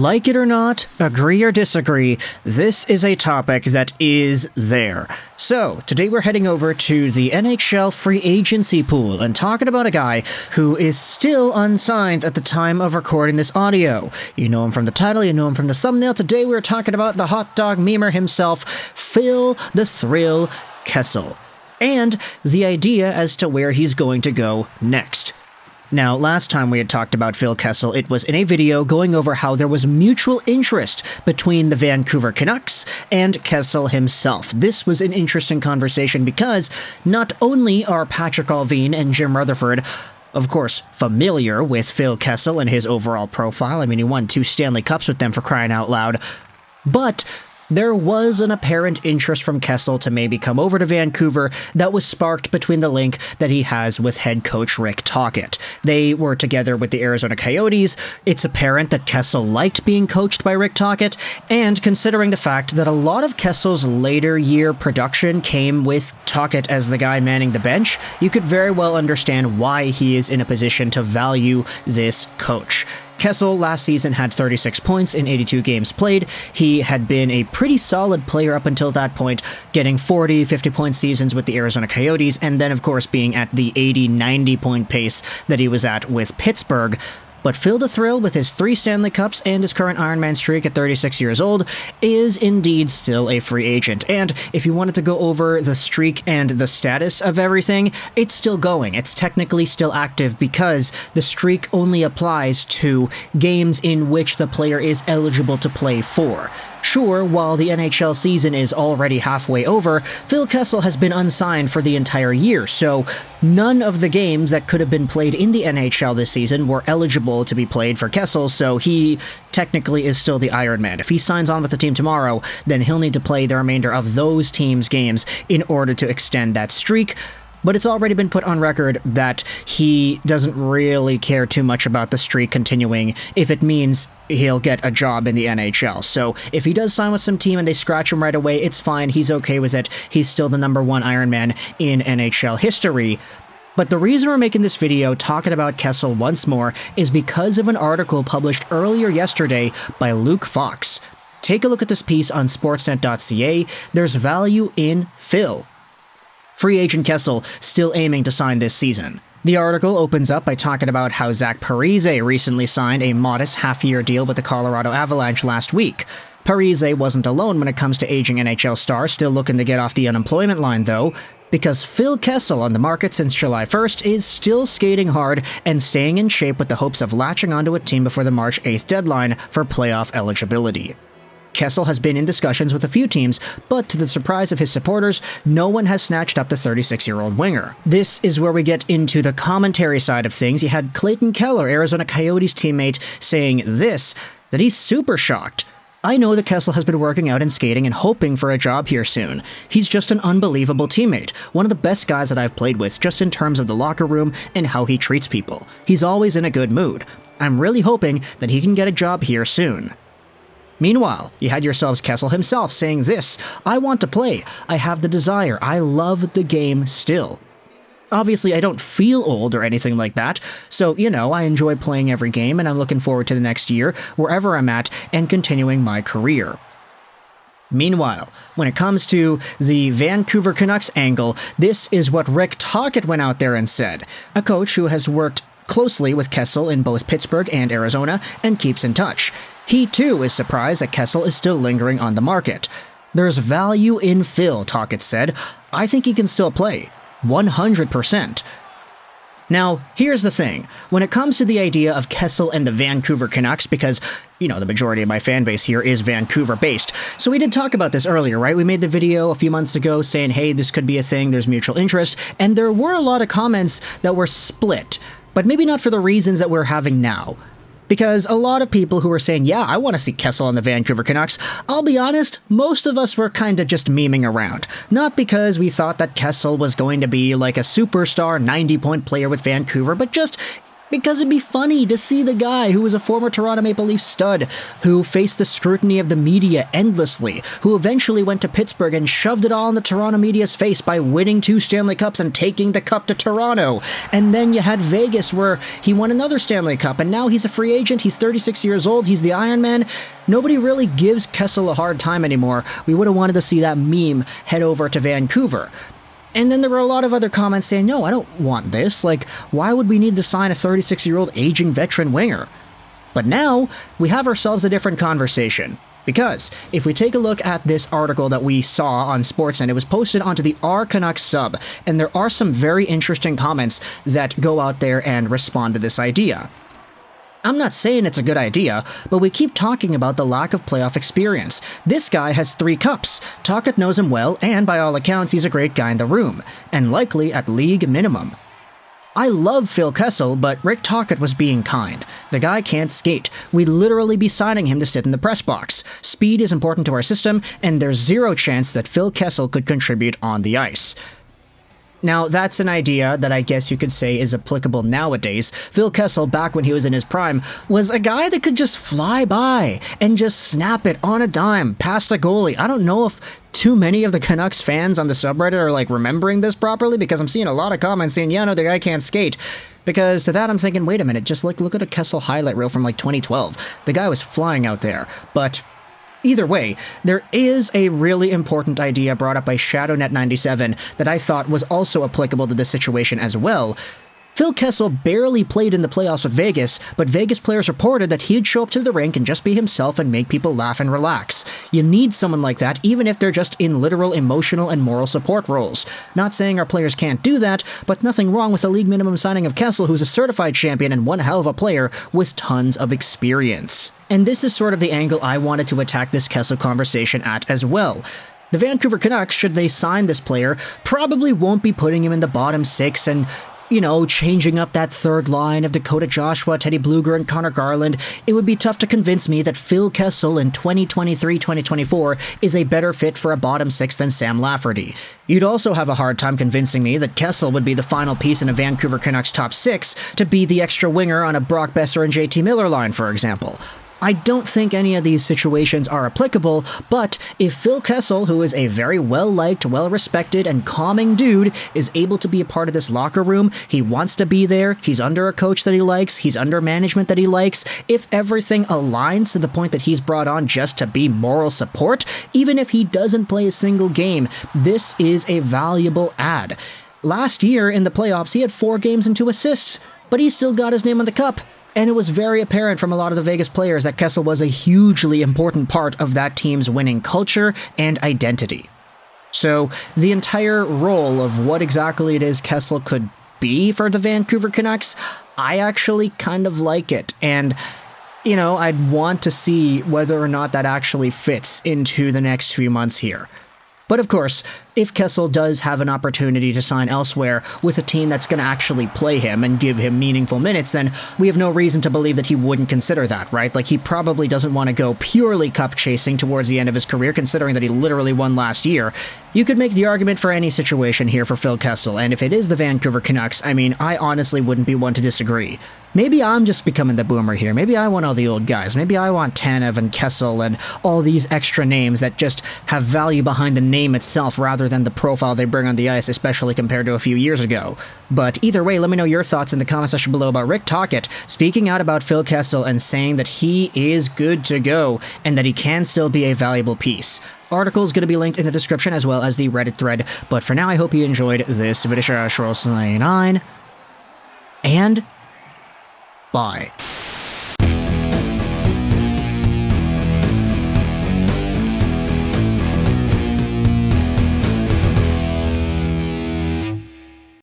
Like it or not, agree or disagree, this is a topic that is there. So, today we're heading over to the NHL free agency pool and talking about a guy who is still unsigned at the time of recording this audio. You know him from the title, you know him from the thumbnail. Today we're talking about the hot dog memer himself, Phil the Thrill Kessel, and the idea as to where he's going to go next. Now, last time we had talked about Phil Kessel, it was in a video going over how there was mutual interest between the Vancouver Canucks and Kessel himself. This was an interesting conversation because not only are Patrick Allvin and Jim Rutherford, of course, familiar with Phil Kessel and his overall profile. I mean, he won 2 Stanley Cups with them, for crying out loud. But there was an apparent interest from Kessel to maybe come over to Vancouver that was sparked between the link that he has with head coach Rick Tocchet. They were together with the Arizona Coyotes. It's apparent that Kessel liked being coached by Rick Tocchet, and considering the fact that a lot of Kessel's later year production came with Tocchet as the guy manning the bench, you could very well understand why he is in a position to value this coach. Kessel last season had 36 points in 82 games played. He had been a pretty solid player up until that point, getting 40, 50-point seasons with the Arizona Coyotes, and then, of course, being at the 80, 90-point pace that he was at with Pittsburgh. But Phil the Thrill, with his 3 Stanley Cups and his current Ironman streak at 36 years old, is indeed still a free agent. And if you wanted to go over the streak and the status of everything, it's still going. It's technically still active because the streak only applies to games in which the player is eligible to play for. Sure, while the NHL season is already halfway over, Phil Kessel has been unsigned for the entire year, so none of the games that could have been played in the NHL this season were eligible to be played for Kessel, so he technically is still the Iron Man. If he signs on with the team tomorrow, then he'll need to play the remainder of those teams' games in order to extend that streak. But it's already been put on record that he doesn't really care too much about the streak continuing if it means he'll get a job in the NHL. So if he does sign with some team and they scratch him right away, it's fine. He's okay with it. He's still the #1 Ironman in NHL history. But the reason we're making this video talking about Kessel once more is because of an article published earlier yesterday by Luke Fox. Take a look at this piece on sportsnet.ca. There's value in Phil. Free agent Kessel still aiming to sign this season. The article opens up by talking about how Zach Parise recently signed a modest half-year deal with the Colorado Avalanche last week. Parise wasn't alone when it comes to aging NHL stars still looking to get off the unemployment line, though, because Phil Kessel, on the market since July 1st, is still skating hard and staying in shape with the hopes of latching onto a team before the March 8th deadline for playoff eligibility. Kessel has been in discussions with a few teams, but to the surprise of his supporters, no one has snatched up the 36-year-old winger. This is where we get into the commentary side of things. You had Clayton Keller, Arizona Coyotes teammate, saying this, that he's super shocked. I know that Kessel has been working out and skating and hoping for a job here soon. He's just an unbelievable teammate, one of the best guys that I've played with just in terms of the locker room and how he treats people. He's always in a good mood. I'm really hoping that he can get a job here soon. Meanwhile, you had yourselves Kessel himself saying this, I want to play, I have the desire, I love the game still. Obviously, I don't feel old or anything like that, so, I enjoy playing every game and I'm looking forward to the next year, wherever I'm at, and continuing my career. Meanwhile, when it comes to the Vancouver Canucks angle, this is what Rick Tocchet went out there and said, a coach who has worked closely with Kessel in both Pittsburgh and Arizona and keeps in touch. He too is surprised that Kessel is still lingering on the market. There's value in Phil, Tocchet said. I think he can still play. 100%. Now, here's the thing. When it comes to the idea of Kessel and the Vancouver Canucks, because, the majority of my fan base here is Vancouver-based. So we did talk about this earlier, right? We made the video a few months ago saying, hey, this could be a thing, there's mutual interest, and there were a lot of comments that were split, but maybe not for the reasons that we're having now. Because a lot of people who were saying, yeah, I want to see Kessel on the Vancouver Canucks, I'll be honest, most of us were kind of just memeing around. Not because we thought that Kessel was going to be like a superstar 90-point player with Vancouver, but just Because it'd be funny to see the guy who was a former Toronto Maple Leaf stud, who faced the scrutiny of the media endlessly, who eventually went to Pittsburgh and shoved it all in the Toronto media's face by winning 2 Stanley Cups and taking the cup to Toronto. And then you had Vegas, where he won another Stanley Cup, and now he's a free agent, he's 36 years old, he's the Iron Man. Nobody really gives Kessel a hard time anymore. We would have wanted to see that meme head over to Vancouver. And then there were a lot of other comments saying, no, I don't want this. Like, why would we need to sign a 36-year-old aging veteran winger? But now, we have ourselves a different conversation. Because, if we take a look at this article that we saw on Sportsnet, it was posted onto the R Canucks sub, and there are some very interesting comments that go out there and respond to this idea. I'm not saying it's a good idea, but we keep talking about the lack of playoff experience. This guy has 3 cups. Tocchet knows him well, and by all accounts, he's a great guy in the room, and likely at league minimum. I love Phil Kessel, but Rick Tocchet was being kind. The guy can't skate. We'd literally be signing him to sit in the press box. Speed is important to our system, and there's zero chance that Phil Kessel could contribute on the ice. Now, that's an idea that I guess you could say is applicable nowadays. Phil Kessel, back when he was in his prime, was a guy that could just fly by and just snap it on a dime past a goalie. I don't know if too many of the Canucks fans on the subreddit are like remembering this properly, because I'm seeing a lot of comments saying, yeah, no, the guy can't skate. Because to that I'm thinking, wait a minute, just like look at a Kessel highlight reel from like 2012. The guy was flying out there. But either way, there is a really important idea brought up by ShadowNet97 that I thought was also applicable to this situation as well. Phil Kessel barely played in the playoffs with Vegas, but Vegas players reported that he'd show up to the rink and just be himself and make people laugh and relax. You need someone like that, even if they're just in literal emotional and moral support roles. Not saying our players can't do that, but nothing wrong with a league minimum signing of Kessel, who's a certified champion and one hell of a player with tons of experience. And this is sort of the angle I wanted to attack this Kessel conversation at as well. The Vancouver Canucks, should they sign this player, probably won't be putting him in the bottom 6 and, you know, changing up that third line of Dakota Joshua, Teddy Blueger, and Connor Garland. It would be tough to convince me that Phil Kessel in 2023-2024 is a better fit for a bottom 6 than Sam Lafferty. You'd also have a hard time convincing me that Kessel would be the final piece in a Vancouver Canucks top 6 to be the extra winger on a Brock Besser and JT Miller line, for example. I don't think any of these situations are applicable, but if Phil Kessel, who is a very well-liked, well-respected, and calming dude, is able to be a part of this locker room, he wants to be there, he's under a coach that he likes, he's under management that he likes, if everything aligns to the point that he's brought on just to be moral support, even if he doesn't play a single game, this is a valuable add. Last year in the playoffs, he had 4 games and 2 assists, but he still got his name on the cup. And it was very apparent from a lot of the Vegas players that Kessel was a hugely important part of that team's winning culture and identity. So, the entire role of what exactly it is Kessel could be for the Vancouver Canucks, I actually kind of like it. And, you know, I'd want to see whether or not that actually fits into the next few months here. But of course, if Kessel does have an opportunity to sign elsewhere with a team that's going to actually play him and give him meaningful minutes, then we have no reason to believe that he wouldn't consider that, right? Like, he probably doesn't want to go purely cup chasing towards the end of his career, considering that he literally won last year. You could make the argument for any situation here for Phil Kessel, and if it is the Vancouver Canucks, I mean, I honestly wouldn't be one to disagree. Maybe I'm just becoming the boomer here. Maybe I want all the old guys. Maybe I want Tanev and Kessel and all these extra names that just have value behind the name itself rather than the profile they bring on the ice, especially compared to a few years ago. But either way, let me know your thoughts in the comment section below about Rick Tocchet speaking out about Phil Kessel and saying that he is good to go and that he can still be a valuable piece. Article is going to be linked in the description as well as the Reddit thread. But for now, I hope you enjoyed this video. And bye.